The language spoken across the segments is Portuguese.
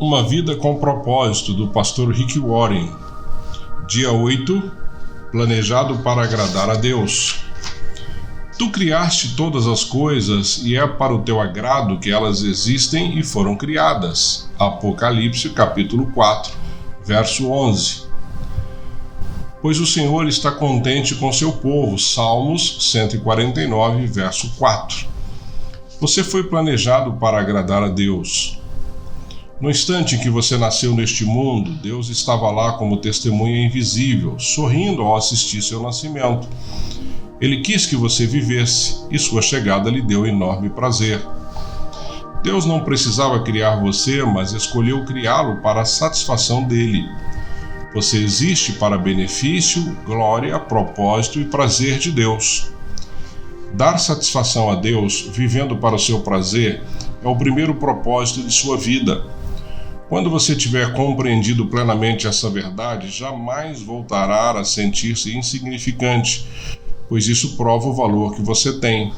Uma vida com propósito, do pastor Rick Warren. Dia 8, planejado para agradar a Deus. Tu criaste todas as coisas e é para o teu agrado que elas existem e foram criadas. Apocalipse capítulo 4, verso 11. Pois o Senhor está contente com seu povo. Salmos 149, verso 4. Você foi planejado para agradar a Deus. No instante em que você nasceu neste mundo, Deus estava lá como testemunha invisível, sorrindo ao assistir seu nascimento. Ele quis que você vivesse, e sua chegada lhe deu enorme prazer. Deus não precisava criar você, mas escolheu criá-lo para a satisfação dele. Você existe para benefício, glória, propósito e prazer de Deus. Dar satisfação a Deus, vivendo para o seu prazer, é o primeiro propósito de sua vida. Quando você tiver compreendido plenamente essa verdade, jamais voltará a sentir-se insignificante, pois isso prova o valor que você tem.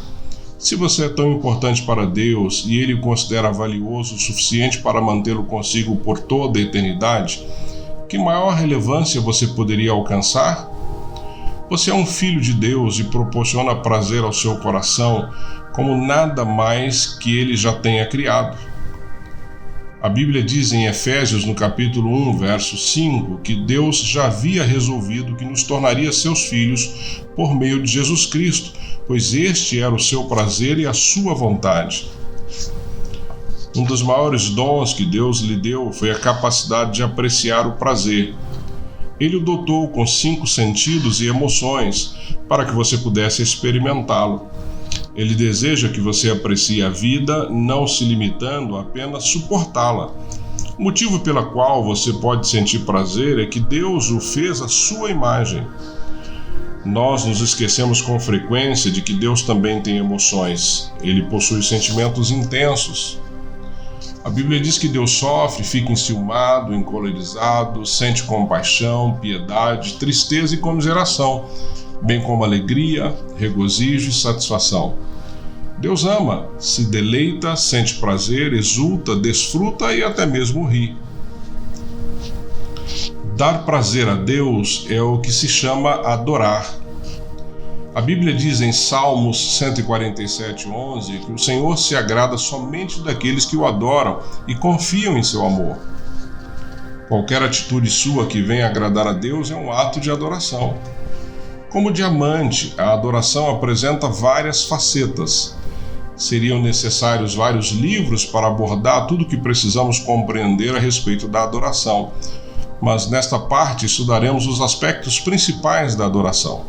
Se você é tão importante para Deus e Ele o considera valioso o suficiente para mantê-lo consigo por toda a eternidade, que maior relevância você poderia alcançar? Você é um filho de Deus e proporciona prazer ao seu coração como nada mais que Ele já tenha criado. A Bíblia diz em Efésios, no capítulo 1, verso 5, que Deus já havia resolvido que nos tornaria seus filhos por meio de Jesus Cristo, pois este era o seu prazer e a sua vontade. Um dos maiores dons que Deus lhe deu foi a capacidade de apreciar o prazer. Ele o dotou com 5 sentidos e emoções para que você pudesse experimentá-lo. Ele deseja que você aprecie a vida, não se limitando a apenas suportá-la. O motivo pelo qual você pode sentir prazer é que Deus o fez à sua imagem. Nós nos esquecemos com frequência de que Deus também tem emoções. Ele possui sentimentos intensos. A Bíblia diz que Deus sofre, fica enciumado, encolerizado, sente compaixão, piedade, tristeza e comiseração, bem como alegria, regozijo e satisfação. Deus ama, se deleita, sente prazer, exulta, desfruta e até mesmo ri. Dar prazer a Deus é o que se chama adorar. A Bíblia diz em Salmos 147:11 que o Senhor se agrada somente daqueles que o adoram e confiam em seu amor. Qualquer atitude sua que venha agradar a Deus é um ato de adoração. Como diamante, a adoração apresenta várias facetas. Seriam necessários vários livros para abordar tudo o que precisamos compreender a respeito da adoração, mas nesta parte estudaremos os aspectos principais da adoração.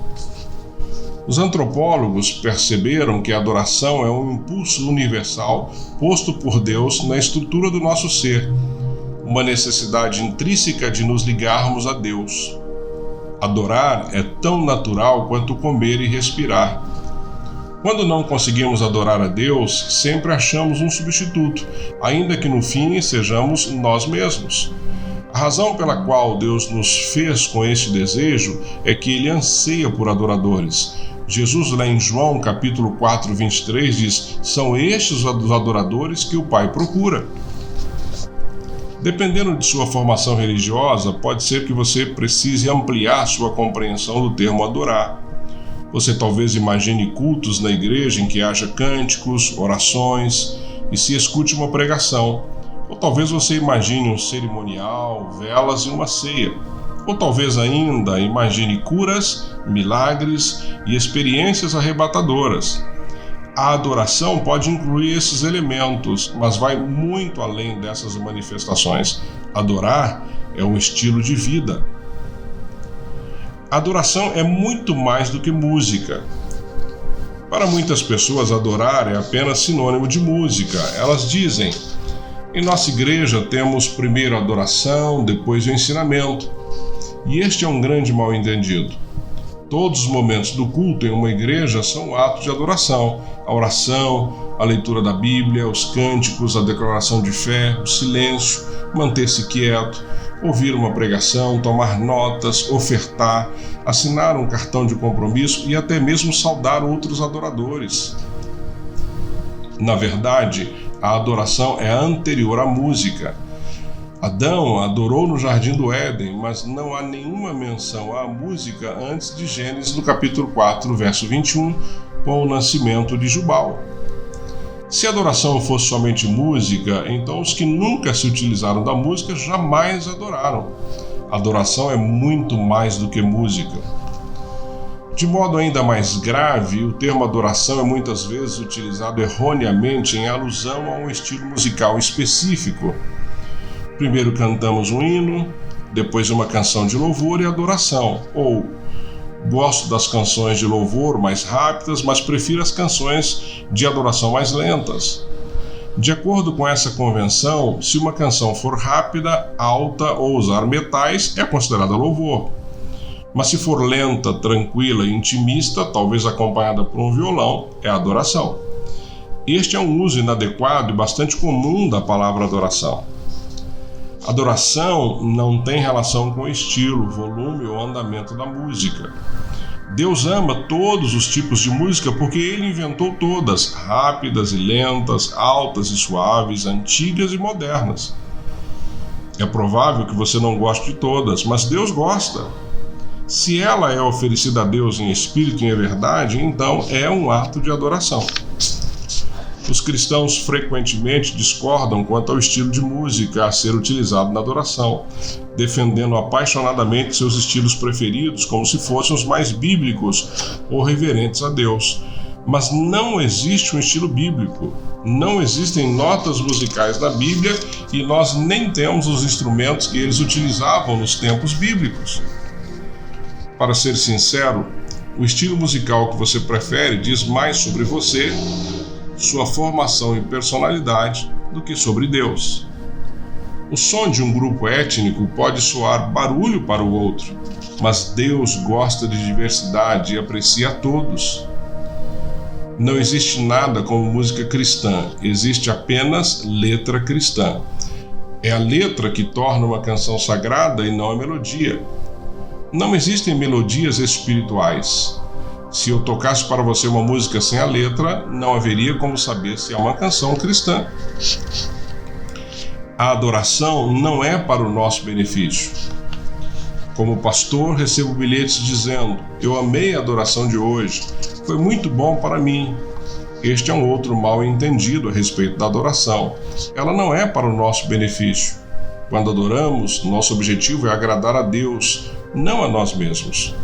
Os antropólogos perceberam que a adoração é um impulso universal posto por Deus na estrutura do nosso ser, uma necessidade intrínseca de nos ligarmos a Deus. Adorar é tão natural quanto comer e respirar. Quando não conseguimos adorar a Deus, sempre achamos um substituto, ainda que no fim sejamos nós mesmos. A razão pela qual Deus nos fez com este desejo é que Ele anseia por adoradores. Jesus, lá em João capítulo 4, 23, diz: são estes os adoradores que o Pai procura. Dependendo de sua formação religiosa, pode ser que você precise ampliar sua compreensão do termo adorar. Você talvez imagine cultos na igreja em que haja cânticos, orações e se escute uma pregação. Ou talvez você imagine um cerimonial, velas e uma ceia. Ou talvez ainda imagine curas, milagres e experiências arrebatadoras. A adoração pode incluir esses elementos, mas vai muito além dessas manifestações. Adorar é um estilo de vida. A adoração é muito mais do que música. Para muitas pessoas, adorar é apenas sinônimo de música. Elas dizem: em nossa igreja temos primeiro a adoração, depois o ensinamento. E este é um grande mal-entendido. Todos os momentos do culto em uma igreja são um ato de adoração. A oração, a leitura da Bíblia, os cânticos, a declaração de fé, o silêncio, manter-se quieto, ouvir uma pregação, tomar notas, ofertar, assinar um cartão de compromisso e até mesmo saudar outros adoradores. Na verdade, a adoração é anterior à música. Adão adorou no Jardim do Éden, mas não há nenhuma menção à música antes de Gênesis, no capítulo 4, verso 21, com o nascimento de Jubal. Se a adoração fosse somente música, então os que nunca se utilizaram da música jamais adoraram. Adoração é muito mais do que música. De modo ainda mais grave, o termo adoração é muitas vezes utilizado erroneamente em alusão a um estilo musical específico. Primeiro cantamos um hino, depois uma canção de louvor e adoração. Ou, gosto das canções de louvor mais rápidas, mas prefiro as canções de adoração mais lentas. De acordo com essa convenção, se uma canção for rápida, alta ou usar metais, é considerada louvor. Mas se for lenta, tranquila e intimista, talvez acompanhada por um violão, é adoração. Este é um uso inadequado e bastante comum da palavra adoração. Adoração não tem relação com o estilo, volume ou andamento da música. Deus ama todos os tipos de música porque Ele inventou todas, rápidas e lentas, altas e suaves, antigas e modernas. É provável que você não goste de todas, mas Deus gosta. Se ela é oferecida a Deus em espírito e em verdade, então é um ato de adoração. Os cristãos frequentemente discordam quanto ao estilo de música a ser utilizado na adoração, defendendo apaixonadamente seus estilos preferidos como se fossem os mais bíblicos ou reverentes a Deus. Mas não existe um estilo bíblico, não existem notas musicais na Bíblia e nós nem temos os instrumentos que eles utilizavam nos tempos bíblicos. Para ser sincero, o estilo musical que você prefere diz mais sobre você, sua formação e personalidade, do que sobre Deus. O som de um grupo étnico pode soar barulho para o outro, mas Deus gosta de diversidade e aprecia a todos. Não existe nada como música cristã, existe apenas letra cristã. É a letra que torna uma canção sagrada e não a melodia. Não existem melodias espirituais. Se eu tocasse para você uma música sem a letra, não haveria como saber se é uma canção cristã. A adoração não é para o nosso benefício. Como pastor, recebo bilhetes dizendo: eu amei a adoração de hoje, foi muito bom para mim. Este é um outro mal entendido a respeito da adoração. Ela não é para o nosso benefício. Quando adoramos, nosso objetivo é agradar a Deus, não a nós mesmos.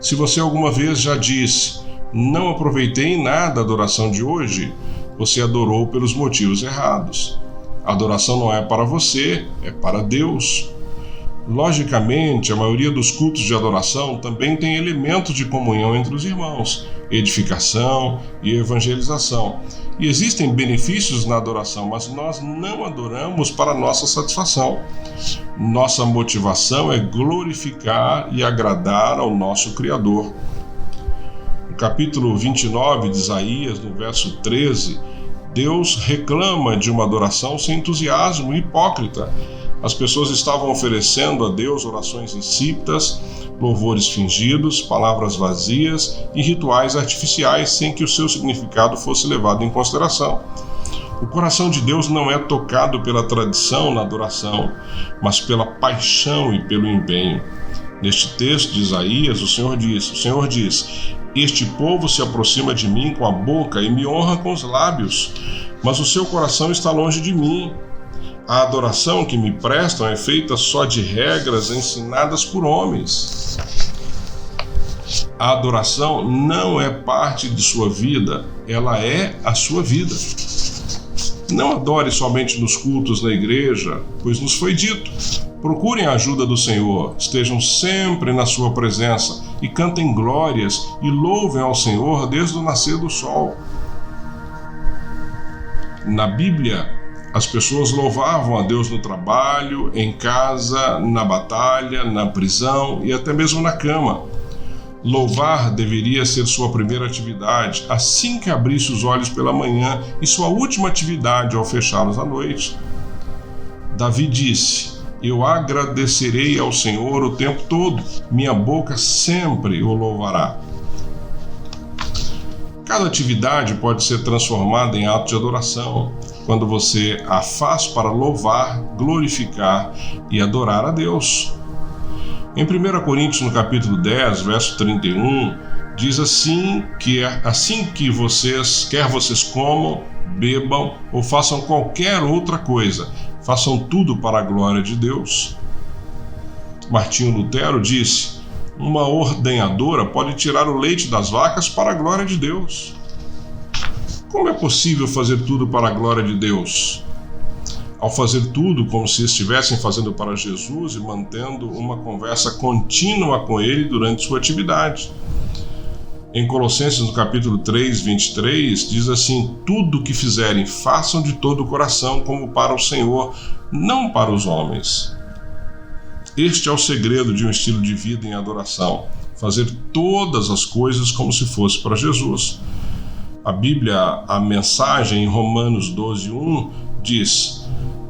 Se você alguma vez já disse: não aproveitei em nada a adoração de hoje, você adorou pelos motivos errados. A adoração não é para você, é para Deus. Logicamente, a maioria dos cultos de adoração também tem elementos de comunhão entre os irmãos, edificação e evangelização. E existem benefícios na adoração, mas nós não adoramos para nossa satisfação. Nossa motivação é glorificar e agradar ao nosso Criador. No capítulo 29 de Isaías, no verso 13, Deus reclama de uma adoração sem entusiasmo e hipócrita. As pessoas estavam oferecendo a Deus orações insípidas, louvores fingidos, palavras vazias e rituais artificiais sem que o seu significado fosse levado em consideração. O coração de Deus não é tocado pela tradição na adoração, mas pela paixão e pelo empenho. Neste texto de Isaías, o Senhor diz: este povo se aproxima de mim com a boca e me honra com os lábios, mas o seu coração está longe de mim. A adoração que me prestam é feita só de regras ensinadas por homens. A adoração não é parte de sua vida, ela é a sua vida. Não adore somente nos cultos na igreja, pois nos foi dito: procurem a ajuda do Senhor, estejam sempre na sua presença e cantem glórias e louvem ao Senhor desde o nascer do sol. Na Bíblia, as pessoas louvavam a Deus no trabalho, em casa, na batalha, na prisão e até mesmo na cama. Louvar deveria ser sua primeira atividade assim que abrisse os olhos pela manhã e sua última atividade ao fechá-los à noite. Davi disse: eu agradecerei ao Senhor o tempo todo, minha boca sempre o louvará. Cada atividade pode ser transformada em ato de adoração. quando você a faz para louvar, glorificar e adorar a Deus. Em 1 Coríntios, no capítulo 10, verso 31, diz assim que vocês, quer vocês comam, bebam ou façam qualquer outra coisa, façam tudo para a glória de Deus. Martinho Lutero disse: uma ordenhadora pode tirar o leite das vacas para a glória de Deus. Como é possível fazer tudo para a glória de Deus? Ao fazer tudo como se estivessem fazendo para Jesus e mantendo uma conversa contínua com Ele durante sua atividade. Em Colossenses, no capítulo 3, 23, diz assim: tudo o que fizerem, façam de todo o coração, como para o Senhor, não para os homens. Este é o segredo de um estilo de vida em adoração: fazer todas as coisas como se fosse para Jesus. A Bíblia, a mensagem em Romanos 12:1 diz: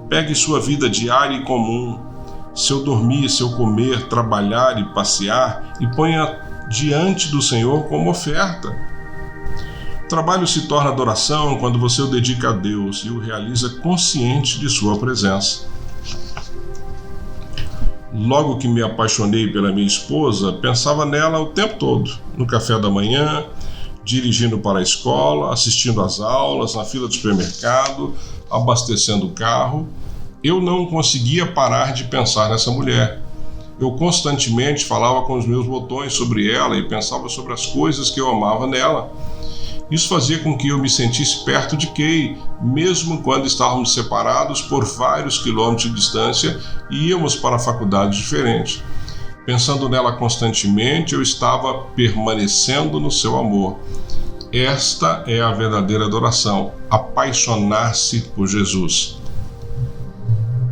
pegue sua vida diária e comum, seu dormir, seu comer, trabalhar e passear, e ponha diante do Senhor como oferta. O trabalho se torna adoração quando você o dedica a Deus e o realiza consciente de sua presença. Logo que me apaixonei pela minha esposa, pensava nela o tempo todo, no café da manhã, dirigindo para a escola, assistindo às aulas, na fila do supermercado, abastecendo o carro. Eu não conseguia parar de pensar nessa mulher. Eu constantemente falava com os meus botões sobre ela e pensava sobre as coisas que eu amava nela. Isso fazia com que eu me sentisse perto de Kay, mesmo quando estávamos separados por vários quilômetros de distância e íamos para faculdades diferentes. Pensando nela constantemente, eu estava permanecendo no seu amor. Esta é a verdadeira adoração, apaixonar-se por Jesus.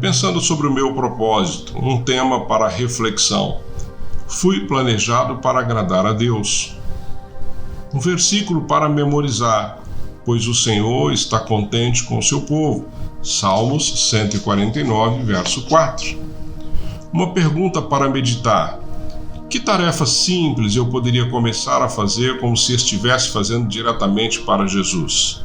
Pensando sobre o meu propósito, um tema para reflexão. Fui planejado para agradar a Deus. Um versículo para memorizar, pois o Senhor está contente com o seu povo. Salmos 149, verso 4. Uma pergunta para meditar. Que tarefa simples eu poderia começar a fazer como se estivesse fazendo diretamente para Jesus?